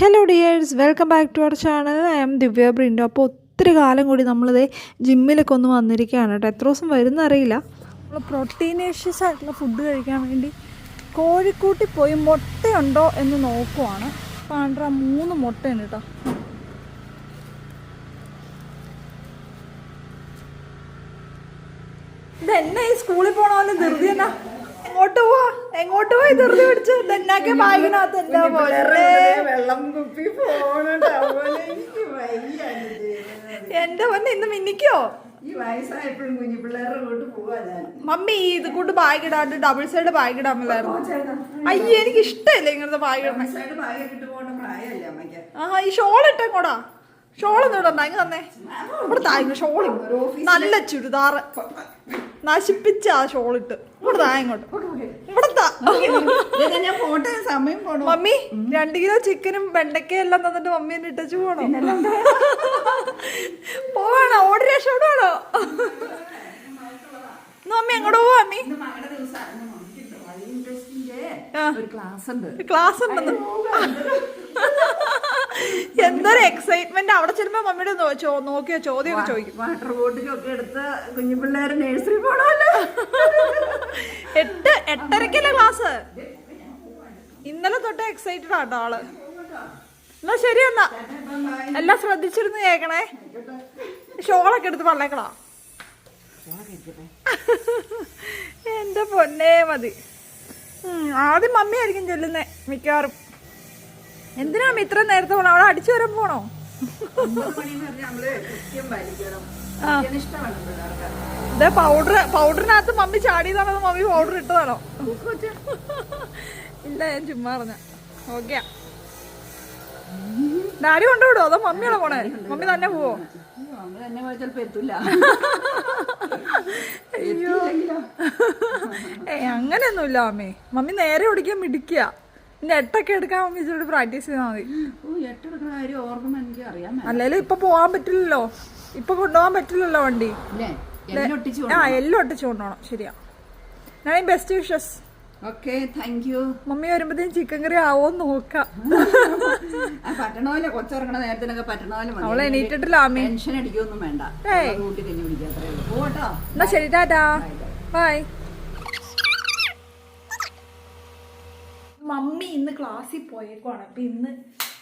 Hello dears, welcome back to our channel. I am Divya Brindo. അപ്പോൾ ഒത്തിരി കാലം കൂടി നമ്മളിത് ജിമ്മിലൊക്കെ ഒന്ന് വന്നിരിക്കുകയാണ് കേട്ടോ. എത്ര ദിവസം വരുന്നറിയില്ല. നമ്മൾ പ്രോട്ടീനേഷ്യസ് ആയിട്ടുള്ള ഫുഡ് കഴിക്കാൻ വേണ്ടി കോഴിക്കൂട്ടി പോയി മുട്ടയുണ്ടോ എന്ന് നോക്കുവാണ്. പാണ്ട്ര 3 മുട്ടയുണ്ട് കേട്ടോ. ഇതെന്നെ ഈ സ്കൂളിൽ പോണ പോലെ ധൃതി എന്നാ? എങ്ങോട്ട് പോയി ധൃതി പിടിച്ചു? ഇതെന്നാക്കെ ബാഗിനകത്ത് എന്താ പോലെ എന്റെ പൊന്നെ ഇന്ന് മിന്നിക്കോ? മമ്മി ഇത് കൂട്ട് ബാഗ് ഇടാണ്ട് ഡബിൾ സൈഡ് ബാഗ് ഇടാൻ മേലായിരുന്നു. അയ്യോ, എനിക്ക് ഇഷ്ടമില്ല ഇങ്ങനത്തെ ബാഗ് ഇടണേ. ആ, ഈ ഷോൾ ഇട്ടേക്കോടാ. ഷോളൊന്നും ഇടണ്ട, ഇങ്ങ് തന്നെ. ഇവിടെ താങ്ങ ഷോളി നല്ല ചുരിദാറ് നശിപ്പിച്ച ആ ഷോളിട്ട് ഇവിടെ താ ഇങ്ങോട്ട്. മമ്മി 2 കിലോ ചിക്കനും വെണ്ടയ്ക്കയും എല്ലാം തന്നിട്ട് മമ്മി എന്നെ ഇട്ടു പോണോ? പോവാണോ? ഓടി രക്ഷപ്പെടാണോ? മമ്മി എങ്ങോട്ട് പോവാ? മമ്മി ക്ലാസ് ഉണ്ടെന്ന്. എന്തൊരു എക്സൈറ്റ്മെന്റ്. അവിടെ ചെല്ലുമ്പോ മമ്മിയുടെ നോക്കിയോ ചോദ്യമൊക്കെ ചോദിക്കും. വാട്ടർ ബോട്ടിലൊക്കെ എടുത്ത് കുഞ്ഞു പിള്ളേരെ നഴ്സറി പോണല്ലോ. 8:30 ക്ലാസ്. ഇന്നലെ തൊട്ട് എക്സൈറ്റഡ് ആട്ടോ ആള്. എന്നാ ശരി, എന്നാ എല്ലാം ശ്രദ്ധിച്ചിരുന്ന് കേക്കണേ. ഷോളൊക്കെ എടുത്ത് പള്ളേക്കടാ. എന്റെ പൊന്നേ മതി. ആദ്യം മമ്മി ആയിരിക്കും ചെല്ലുന്നേ മിക്കവാറും. എന്തിനാ ഇത്ര നേരത്തെ പോണോ? അവിടെ അടിച്ചു വരാൻ പോണോ? ഇതേ പൗഡറിനകത്ത് മമ്മി ചാടിയതാണോ? മമ്മി പൗഡർ ഇട്ടതാണോ? ഇല്ല, ഞാൻ ചുമ്മാ പറഞ്ഞ. ഓക്കെയാ. ഡാഡി കൊണ്ടുവിടോ അതോ മമ്മിയാണോ പോണേ? മമ്മി തന്നെ പോവോ? അയ്യോ, അങ്ങനെയൊന്നുമില്ല മമ്മി. മമ്മി നേരെ ഓടിക്കാൻ മിടിക്കുക. പിന്നെ 8 എടുക്കാൻ മമ്മി ഇച്ചിരി പ്രാക്ടീസ് ചെയ്താൽ മതി. അല്ലേലും ഇപ്പൊ പോവാൻ പറ്റില്ലല്ലോ. ഇപ്പൊ കൊണ്ടുപോകാൻ പറ്റില്ലല്ലോ വണ്ടി. എല്ലാം ഒട്ടിച്ചു കൊണ്ടുപോകണം. ശരിയാ. ഞാൻ best wishes. Okay, thank you. Mummy വരുമ്പോഴത്തേക്കും ചിക്കൻ കറി ആവോന്ന് നോക്കാം. പറ്റണോലെ കൊച്ചിറങ്ങണ നേരത്തിനൊക്കെ പറ്റണോലെ. അവളെ എണീറ്റിട്ടില്ല അമ്മി. ടെൻഷൻ അടിക്കൊന്നും വേണ്ട. എന്നാ ശരി, ടാറ്റാ, ബൈ. മമ്മി ഇന്ന് ക്ലാസ്സിൽ പോയേക്കുവാണ്. അപ്പം ഇന്ന്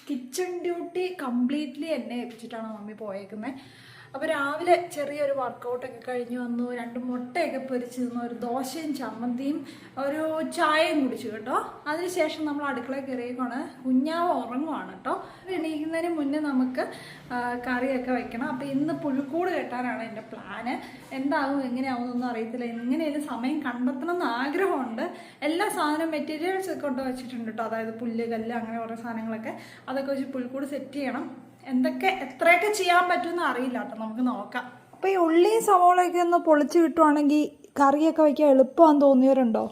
കിച്ചൺ ഡ്യൂട്ടി കംപ്ലീറ്റ്ലി എന്നെ ഏൽപ്പിച്ചിട്ടാണ് മമ്മി പോയേക്കുന്നത്. അപ്പോൾ രാവിലെ ചെറിയൊരു വർക്കൗട്ടൊക്കെ കഴിഞ്ഞ് വന്നു. 2 മുട്ടയൊക്കെ പൊരിച്ച് തിന്നു. ഒരു ദോശയും ചമ്മന്തിയും ഒരു ചായയും കുടിച്ചു കേട്ടോ. അതിനുശേഷം നമ്മൾ അടുക്കളയിൽ കയറിയേക്കാണ്. കുഞ്ഞാവ് ഉറങ്ങുവാണ് കേട്ടോ. എണീക്കുന്നതിന് മുന്നേ നമുക്ക് കറിയൊക്കെ വെക്കണം. അപ്പോൾ ഇന്ന് പുഴുക്കൂട് കെട്ടാനാണ് എൻ്റെ പ്ലാന്. എന്താകും എങ്ങനെയാവുമെന്നൊന്നും അറിയത്തില്ല. എങ്ങനെയായാലും സമയം കണ്ടെത്തണം എന്ന് ആഗ്രഹമുണ്ട്. എല്ലാ സാധനം മെറ്റീരിയൽസ് ഒക്കെ കൊണ്ട് വെച്ചിട്ടുണ്ട് കേട്ടോ. അതായത് പുല്ല്, കല്ല്, അങ്ങനെ കുറേ സാധനങ്ങളൊക്കെ അതൊക്കെ വെച്ച് പുഴുക്കൂട് സെറ്റ് ചെയ്യണം. എത്രയൊക്കെ ചെയ്യാൻ പറ്റുമെന്ന് അറിയില്ല കേട്ടോ. നമുക്ക് നോക്കാം. അപ്പോൾ ഈ ഉള്ളിയും സവോളയൊക്കെ ഒന്ന് പൊളിച്ച് കിട്ടുവാണെങ്കിൽ കറിയൊക്കെ വയ്ക്കാൻ എളുപ്പമാണെന്ന് തോന്നിയവരുണ്ടോ?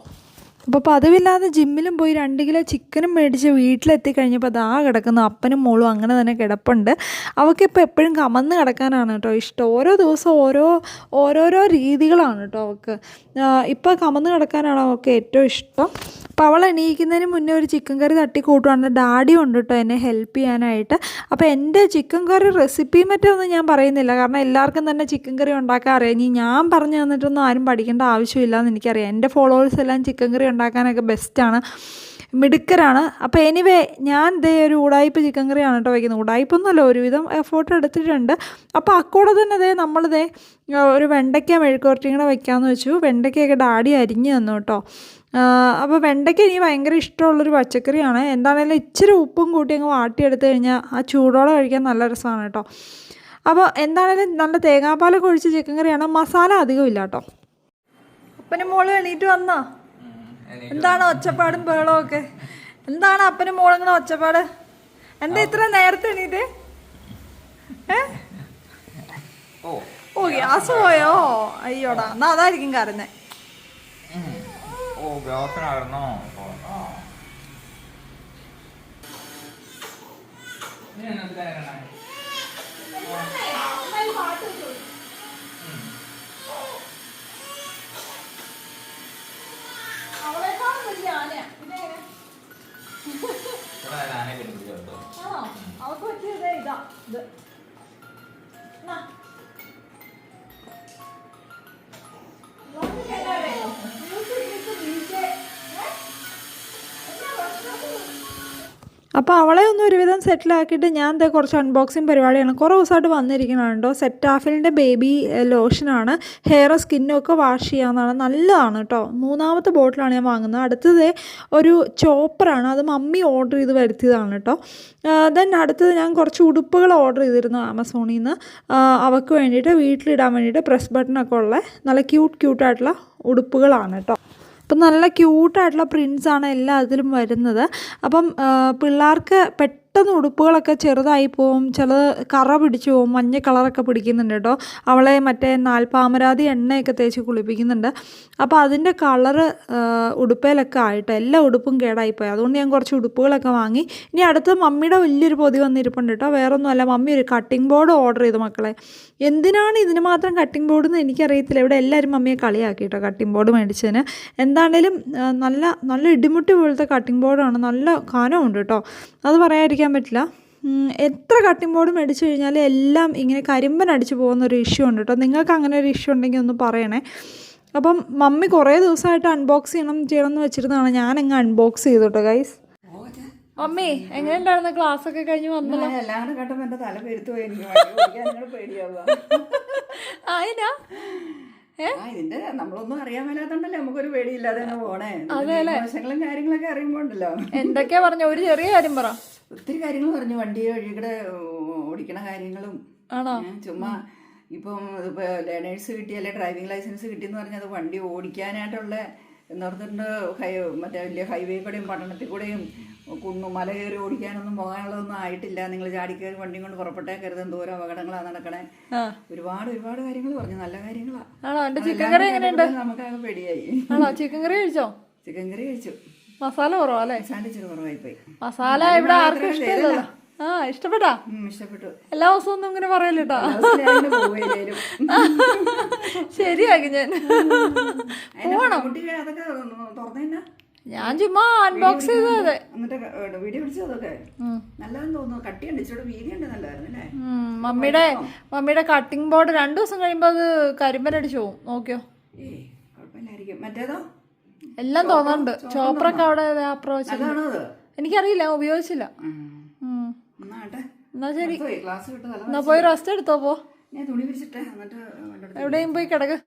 അപ്പോൾ പതിവില്ലാതെ ജിമ്മിലും പോയി 2 കിലോ ചിക്കനും മേടിച്ച് വീട്ടിലെത്തി കഴിഞ്ഞപ്പോൾ അതാ കിടക്കുന്നു. അപ്പനും മോളും അങ്ങനെ തന്നെ കിടപ്പുണ്ട്. അവൾക്കിപ്പോൾ എപ്പോഴും കമന്ന് കിടക്കാനാണ് കേട്ടോ ഇഷ്ടം. ഓരോ ദിവസം ഓരോരോ രീതികളാണ് കേട്ടോ അവൾക്ക്. ഇപ്പോൾ കമന്ന് കിടക്കാനാണ് അവൾക്ക് ഏറ്റവും ഇഷ്ടം. അപ്പോൾ അവൾ എണീക്കുന്നതിന് മുന്നേ ഒരു ചിക്കൻ കറി തട്ടി കൂട്ടുവാണ്. ഡാഡി ഉണ്ട് കേട്ടോ എന്നെ ഹെൽപ്പ് ചെയ്യാനായിട്ട്. അപ്പോൾ എൻ്റെ ചിക്കൻ കറി റെസിപ്പി മറ്റൊന്നും ഞാൻ പറയുന്നില്ല, കാരണം എല്ലാവർക്കും തന്നെ ചിക്കൻ കറി ഉണ്ടാക്കാൻ അറിയാം. ഇനി ഞാൻ പറഞ്ഞു തന്നിട്ടൊന്നും ആരും പഠിക്കേണ്ട ആവശ്യമില്ല എന്ന് എനിക്കറിയാം. എൻ്റെ ഫോളോവേഴ്സ് എല്ലാം ചിക്കൻ കറി ഉണ്ടാക്കാനൊക്കെ ബെസ്റ്റാണ്, മിടുക്കരാണ്. അപ്പോൾ എനിവേ ഞാൻ ഇതേ ഒരു ഉടായ്പ ചിക്കൻ കറിയാണ് കേട്ടോ വയ്ക്കുന്നത്. ഉടായ്പൊന്നുമല്ല, ഒരുവിധം എഫോർട്ട് എടുത്തിട്ടുണ്ട്. അപ്പോൾ അക്കൂടെ തന്നെ നമ്മളിതേ ഒരു വെണ്ടയ്ക്ക മെഴുക്കുവരട്ടിയും കൂടെ വയ്ക്കാമെന്ന് വെച്ചു. വെണ്ടയ്ക്കയൊക്കെ ഡാഡി അരിഞ്ഞ് തന്നു കേട്ടോ. അപ്പോൾ വെണ്ടയ്ക്ക എനിക്ക് ഭയങ്കര ഇഷ്ടമുള്ളൊരു പച്ചക്കറിയാണ്. എന്താണെങ്കിലും ഇച്ചിരി ഉപ്പും കൂട്ടി അങ്ങ് വാട്ടിയെടുത്ത് കഴിഞ്ഞാൽ ആ ചൂടോടെ കഴിക്കാൻ നല്ല രസമാണ് കേട്ടോ. അപ്പോൾ എന്താണെങ്കിലും നല്ല തേങ്ങാപ്പാലൊക്കെ ഒഴിച്ച് ചിക്കൻ കറിയാണ്. മസാല അധികം ഇല്ല കേട്ടോ. അപ്പനും മോളും എണീറ്റ് വന്നോ? എന്താണ് ഒച്ചപ്പാടും ബഹളവും ഒക്കെ? എന്താണ് അപ്പനും മോളും ഇങ്ങനെ ഒച്ചപ്പാട്? എന്താ ഇത്ര നേരത്തെ എണീറ്റ്? ഓ, ഗ്യാസ് പോയോ? അയ്യോടാ, എന്നാ അതായിരിക്കും കരഞ്ഞേ. അവളെക്കാളും വലിയ ആനയാ. ആണോ അവർക്ക് പറ്റിയത് ഇതാ ഇത് എന്നാ. നമുക്ക് കേട്ടാലേ? Music with DJ. എന്നാ പ്രശ്നം? അപ്പോൾ അവളെ ഒന്ന് ഒരുവിധം സെറ്റിലാക്കിയിട്ട് ഞാൻ എന്താ കുറച്ച് അൺബോക്സിങ് പരിപാടിയാണ്. കുറേ ദിവസമായിട്ട് വന്നിരിക്കണുണ്ടോ. സെറ്റാഫിലിൻ്റെ ബേബി ലോഷനാണ്. ഹെയർ സ്കിന്നും ഒക്കെ വാഷ് ചെയ്യാവുന്നതാണ്. നല്ലതാണ് കേട്ടോ. 3ാമത്തെ ബോട്ടിലാണ് ഞാൻ വാങ്ങുന്നത്. അടുത്തത് ഒരു ചോപ്പറാണ്. അത് മമ്മി ഓർഡർ ചെയ്ത് വരുത്തിയതാണ് കേട്ടോ. ദെൻ അടുത്തത് ഞാൻ കുറച്ച് ഉടുപ്പുകൾ ഓർഡർ ചെയ്തിരുന്നു ആമസോണിൽ നിന്ന്. അവൾക്ക് വേണ്ടിയിട്ട് വീട്ടിലിടാൻ വേണ്ടിയിട്ട് പ്രസ് ബട്ടണൊക്കെ ഉള്ള നല്ല ക്യൂട്ടായിട്ടുള്ള ഉടുപ്പുകളാണ് കേട്ടോ. അപ്പം നല്ല ക്യൂട്ടായിട്ടുള്ള പ്രിൻസാണ് എല്ലാത്തിലും വരുന്നത്. അപ്പം പിള്ളേർക്ക് പെട്ടെന്ന് ഉടുപ്പുകളൊക്കെ ചെറുതായി പോവും, ചിലത് കറ പിടിച്ചു പോവും, മഞ്ഞ കളറൊക്കെ പിടിക്കുന്നുണ്ട് കേട്ടോ. അവളെ മറ്റേ നാൽപ്പാമരാതി എണ്ണയൊക്കെ തേച്ച് കുളിപ്പിക്കുന്നുണ്ട്. അപ്പോൾ അതിൻ്റെ കളറ് ഉടുപ്പയിലൊക്കെ ആയിട്ട് എല്ലാ ഉടുപ്പും കേടായിപ്പോയി. അതുകൊണ്ട് ഞാൻ കുറച്ച് ഉടുപ്പുകളൊക്കെ വാങ്ങി. ഇനി അടുത്ത് മമ്മിയുടെ വലിയൊരു പൊതി വന്നിരിപ്പുണ്ട് കേട്ടോ. വേറൊന്നുമല്ല, മമ്മി ഒരു കട്ടിംഗ് ബോർഡ് ഓർഡർ ചെയ്തു മക്കളെ. എന്തിനാണ് ഇതിന് മാത്രം കട്ടിംഗ് ബോർഡ് എന്ന് എനിക്കറിയത്തില്ല. ഇവിടെ എല്ലാവരും മമ്മിയെ കളിയാക്കി കേട്ടോ കട്ടിംഗ് ബോർഡ് മേടിച്ചതിന്. എന്താണേലും നല്ല ഇടിമുട്ടി പോലത്തെ കട്ടിംഗ് ബോർഡാണ്. നല്ല കനമുണ്ട് കേട്ടോ, അത് പറയാതിരിക്കാൻ പറ്റില്ല. എത്ര കട്ടിംഗ് ബോർഡ് മേടിച്ചു കഴിഞ്ഞാൽ എല്ലാം ഇങ്ങനെ കരിമ്പൻ അടിച്ച് പോകുന്നൊരു ഇഷ്യൂ ഉണ്ട് കേട്ടോ. നിങ്ങൾക്ക് അങ്ങനെ ഒരു ഇഷ്യൂ ഉണ്ടെങ്കിൽ ഒന്ന് പറയണേ. അപ്പം മമ്മി കുറേ ദിവസമായിട്ട് അൺബോക്സ് ചെയ്യണം എന്ന് വെച്ചിരുന്നതാണ്. ഞാനങ്ങ് അൺബോക്സ് ചെയ്തു കേട്ടോ ഗൈസ്. മമ്മി എങ്ങനെയുണ്ടായിരുന്നു ക്ലാസ്സൊക്കെ കഴിഞ്ഞ് വന്നല്ലോ? എല്ലാം കൂടെ കേട്ടപ്പോൾ എൻ്റെ തല പെരുത്തു പോയി. എനിക്ക് പേടിയാവുക. അതിനാ ഇതിന്റെ നമ്മളൊന്നും അറിയാൻ മേലാത്തോണ്ടല്ലേ നമുക്കൊരു പേടിയില്ലാതെ തന്നെ പോണേ. വശങ്ങളും കാര്യങ്ങളൊക്കെ അറിയുമ്പോ ഉണ്ടല്ലോ. എന്തൊക്കെയാ പറഞ്ഞ? ഒരു ചെറിയ കാര്യം പറ. ഒത്തിരി കാര്യങ്ങൾ പറഞ്ഞു. വണ്ടി വഴികൂടെ ഓടിക്കണ കാര്യങ്ങളും. ചുമ്മാ ഇപ്പം ലേണേഴ്സ് കിട്ടി, അല്ലെ ഡ്രൈവിംഗ് ലൈസൻസ് കിട്ടിയെന്ന് പറഞ്ഞത് വണ്ടി ഓടിക്കാനായിട്ടുള്ള എന്ന് പറഞ്ഞിട്ടുണ്ട്. മറ്റേ വലിയ ഹൈവേ കൂടെയും പട്ടണത്തിൽ കൂടെയും മല കയറി ഓടിക്കാനൊന്നും പോകാനുള്ളതൊന്നും ആയിട്ടില്ല. നിങ്ങൾ ചാടിക്കയറി വണ്ടിയും കൊണ്ട് പുറപ്പെട്ടേക്കരുത്, എന്തോരം അപകടങ്ങളാണ് നടക്കണേ. ഒരുപാട് കാര്യങ്ങൾ പറഞ്ഞു. നല്ല കാര്യങ്ങളാണ്. നമുക്കങ്ങ് പേടിയായി. ചിക്കൻ കറി കഴിച്ചോ? ചിക്കൻ കറി കഴിച്ചു. മസാല കുറവാ അല്ലേ? ഇച്ചിരി കുറവായി പോയി. മസാല ഇവിടെ ആർക്കും ഇഷ്ടമല്ലോ. ഇഷ്ടപ്പെട്ടാ? ഇഷ്ടപ്പെട്ടു. എല്ലാ ദിവസവും ഒന്നും ഇങ്ങനെ പറയല്ലോ. ശരിയാക്കി ഞാൻ പോണം. അതൊക്കെ തുറന്നേന്നാ ഞാൻ ചുമ്മാ അൺബോക്സ് ചെയ്തത്. എന്നിട്ട് വീഡിയോ പിടിച്ചതൊക്കെ നല്ലതെന്ന് തോന്നുന്നു. കട്ടിയുണ്ട്, ഇച്ചിരി വീതിയുണ്ട്. നല്ലതായിരുന്നല്ലേ? മമ്മിയുടെ കട്ടിംഗ് ബോർഡ് 2 ദിവസം കഴിയുമ്പോ അത് കരിമ്പനടിച്ചു പോകും. നോക്കിയോ? കുഴപ്പമില്ലായിരിക്കും. മറ്റേതോ എല്ലാം തോന്നുന്നുണ്ട്. ചോപ്പറൊക്കെ അവിടെ എനിക്കറിയില്ല, ഉപയോഗിച്ചില്ല. എന്നാ ശരി, എന്നാ പോയി റെസ്റ്റ് എടുത്തോ. പോ, ഞാൻ തുണി പിടിച്ചിട്ടേ. എവിടെയും പോയി കിടക്ക്.